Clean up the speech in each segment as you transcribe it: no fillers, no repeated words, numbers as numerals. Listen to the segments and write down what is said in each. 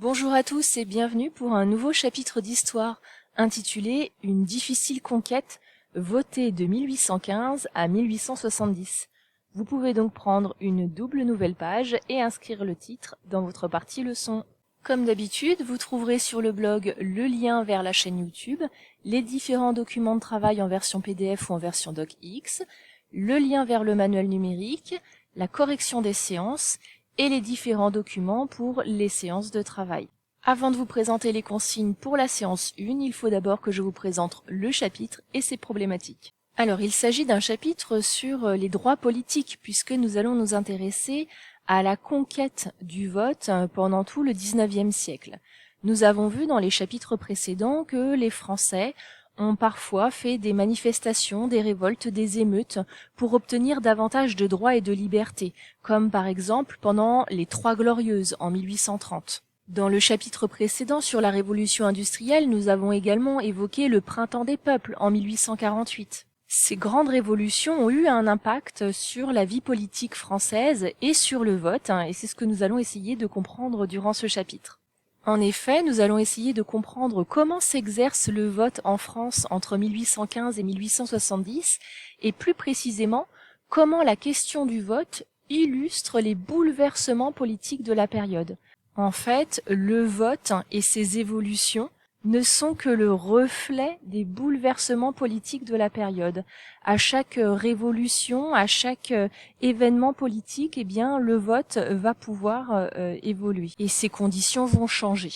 Bonjour à tous et bienvenue pour un nouveau chapitre d'histoire intitulé « Une difficile conquête, votée de 1815 à 1870 ». Vous pouvez donc prendre une double nouvelle page et inscrire le titre dans votre partie leçon. Comme d'habitude, vous trouverez sur le blog le lien vers la chaîne YouTube, les différents documents de travail en version PDF ou en version DocX, le lien vers le manuel numérique, la correction des séances et les différents documents pour les séances de travail. Avant de vous présenter les consignes pour la séance 1, il faut d'abord que je vous présente le chapitre et ses problématiques. Alors, il s'agit d'un chapitre sur les droits politiques, puisque nous allons nous intéresser à la conquête du vote pendant tout le XIXe siècle. Nous avons vu dans les chapitres précédents que les Français ont parfois fait des manifestations, des révoltes, des émeutes pour obtenir davantage de droits et de libertés, comme par exemple pendant les Trois Glorieuses en 1830. Dans le chapitre précédent sur la révolution industrielle, nous avons également évoqué le Printemps des peuples en 1848. Ces grandes révolutions ont eu un impact sur la vie politique française et sur le vote, et c'est ce que nous allons essayer de comprendre durant ce chapitre. En effet, nous allons essayer de comprendre comment s'exerce le vote en France entre 1815 et 1870, et plus précisément, comment la question du vote illustre les bouleversements politiques de la période. En fait, le vote et ses évolutions ne sont que le reflet des bouleversements politiques de la période. À chaque révolution, à chaque événement politique, eh bien, le vote va pouvoir évoluer et ses conditions vont changer.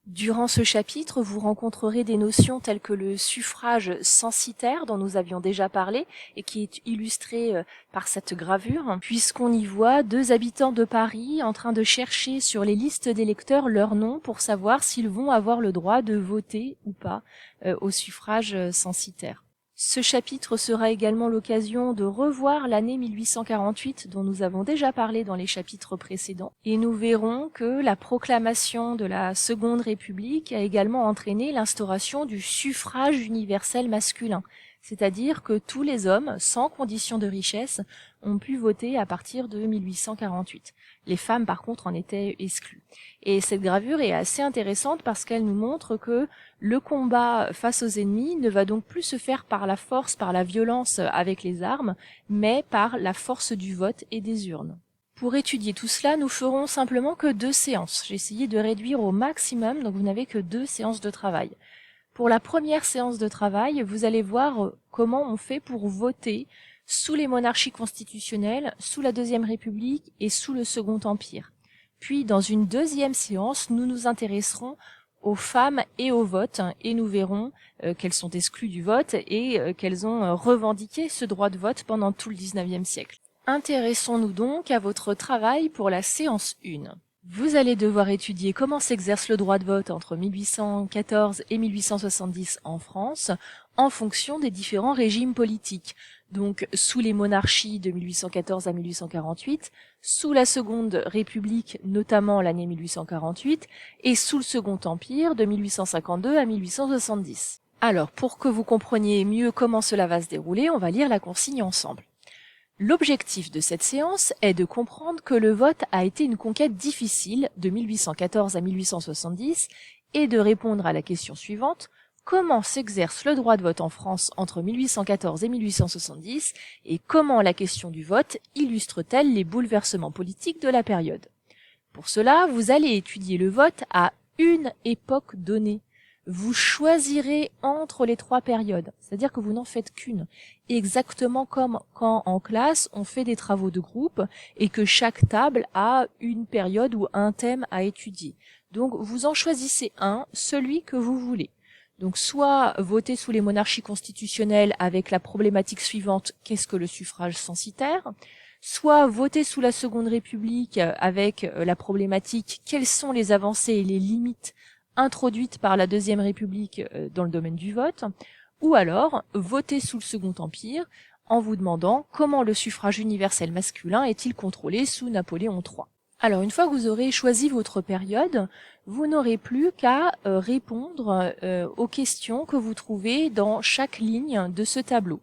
Durant ce chapitre, vous rencontrerez des notions telles que le suffrage censitaire dont nous avions déjà parlé et qui est illustré par cette gravure, puisqu'on y voit deux habitants de Paris en train de chercher sur les listes d'électeurs leur nom pour savoir s'ils vont avoir le droit de voter ou pas au suffrage censitaire. Ce chapitre sera également l'occasion de revoir l'année 1848 dont nous avons déjà parlé dans les chapitres précédents et nous verrons que la proclamation de la Seconde République a également entraîné l'instauration du suffrage universel masculin, c'est-à-dire que tous les hommes, sans condition de richesse, ont pu voter à partir de 1848. Les femmes, par contre, en étaient exclues. Et cette gravure est assez intéressante parce qu'elle nous montre que le combat face aux ennemis ne va donc plus se faire par la force, par la violence avec les armes, mais par la force du vote et des urnes. Pour étudier tout cela, nous ferons simplement que 2 séances. J'ai essayé de réduire au maximum, donc vous n'avez que 2 séances de travail. Pour la première séance de travail, vous allez voir comment on fait pour voter sous les monarchies constitutionnelles, sous la Deuxième République et sous le Second Empire. Puis, dans une deuxième séance, nous nous intéresserons aux femmes et au vote, et nous verrons qu'elles sont exclues du vote et qu'elles ont revendiqué ce droit de vote pendant tout le XIXe siècle. Intéressons-nous donc à votre travail pour la séance 1. Vous allez devoir étudier comment s'exerce le droit de vote entre 1814 et 1870 en France, en fonction des différents régimes politiques. Donc, sous les monarchies de 1814 à 1848, sous la Seconde République, notamment l'année 1848, et sous le Second Empire de 1852 à 1870. Alors, pour que vous compreniez mieux comment cela va se dérouler, on va lire la consigne ensemble. L'objectif de cette séance est de comprendre que le vote a été une conquête difficile de 1814 à 1870 et de répondre à la question suivante: comment s'exerce le droit de vote en France entre 1814 et 1870 et comment la question du vote illustre-t-elle les bouleversements politiques de la période? Pour cela, vous allez étudier le vote à une époque donnée. Vous choisirez entre les 3 périodes, c'est-à-dire que vous n'en faites qu'une, exactement comme quand en classe on fait des travaux de groupe et que chaque table a une période ou un thème à étudier. Donc vous en choisissez un, celui que vous voulez. Donc soit voter sous les monarchies constitutionnelles avec la problématique suivante: qu'est-ce que le suffrage censitaire? Soit voter sous la Seconde République avec la problématique: quelles sont les avancées et les limites introduite par la Deuxième République dans le domaine du vote, ou alors voter sous le Second Empire en vous demandant comment le suffrage universel masculin est-il contrôlé sous Napoléon III. Alors, une fois que vous aurez choisi votre période, vous n'aurez plus qu'à répondre aux questions que vous trouvez dans chaque ligne de ce tableau.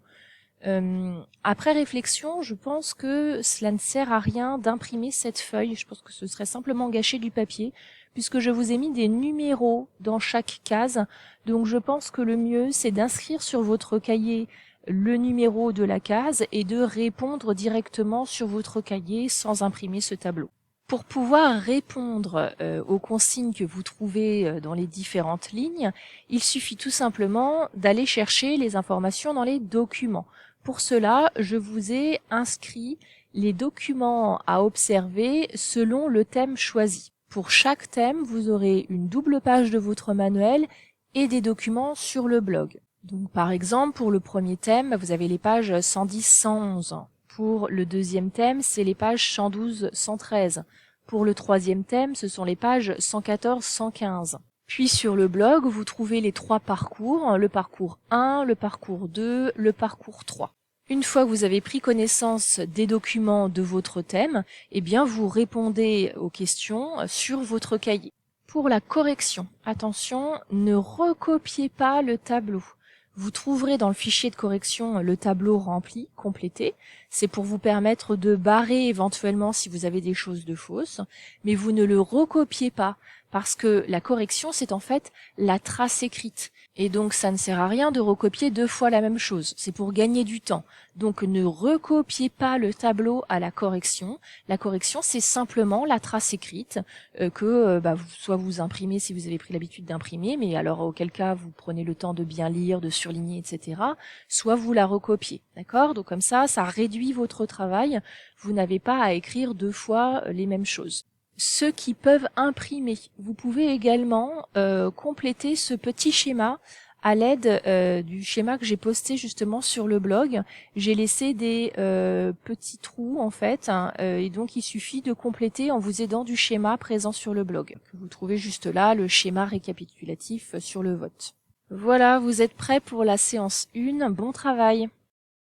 Après réflexion, je pense que cela ne sert à rien d'imprimer cette feuille. Je pense que ce serait simplement gâcher du papier, puisque je vous ai mis des numéros dans chaque case. Donc je pense que le mieux, c'est d'inscrire sur votre cahier le numéro de la case et de répondre directement sur votre cahier sans imprimer ce tableau. Pour pouvoir répondre aux consignes que vous trouvez dans les différentes lignes, il suffit tout simplement d'aller chercher les informations dans les documents. Pour cela, je vous ai inscrit les documents à observer selon le thème choisi. Pour chaque thème, vous aurez une double page de votre manuel et des documents sur le blog. Donc, par exemple, pour le premier thème, vous avez les pages 110-111. Pour le deuxième thème, c'est les pages 112-113. Pour le troisième thème, ce sont les pages 114-115. Puis sur le blog, vous trouvez les 3 parcours, le parcours 1, le parcours 2, le parcours 3. Une fois que vous avez pris connaissance des documents de votre thème, eh bien vous répondez aux questions sur votre cahier. Pour la correction, attention, ne recopiez pas le tableau. Vous trouverez dans le fichier de correction le tableau rempli, complété. C'est pour vous permettre de barrer éventuellement si vous avez des choses de fausses, mais vous ne le recopiez pas parce que la correction, c'est en fait la trace écrite. Et donc, ça ne sert à rien de recopier 2 fois la même chose. C'est pour gagner du temps. Donc, ne recopiez pas le tableau à la correction. La correction, c'est simplement la trace écrite soit vous imprimez si vous avez pris l'habitude d'imprimer, mais alors auquel cas, vous prenez le temps de bien lire, de surligner, etc. Soit vous la recopiez. D'accord? Donc, comme ça réduit votre travail. Vous n'avez pas à écrire 2 fois les mêmes choses. Ceux qui peuvent imprimer, vous pouvez également compléter ce petit schéma à l'aide du schéma que j'ai posté justement sur le blog. J'ai laissé des petits trous en fait, et donc il suffit de compléter en vous aidant du schéma présent sur le blog, que vous trouvez juste là, le schéma récapitulatif sur le vote. Voilà, vous êtes prêts pour la séance 1, bon travail!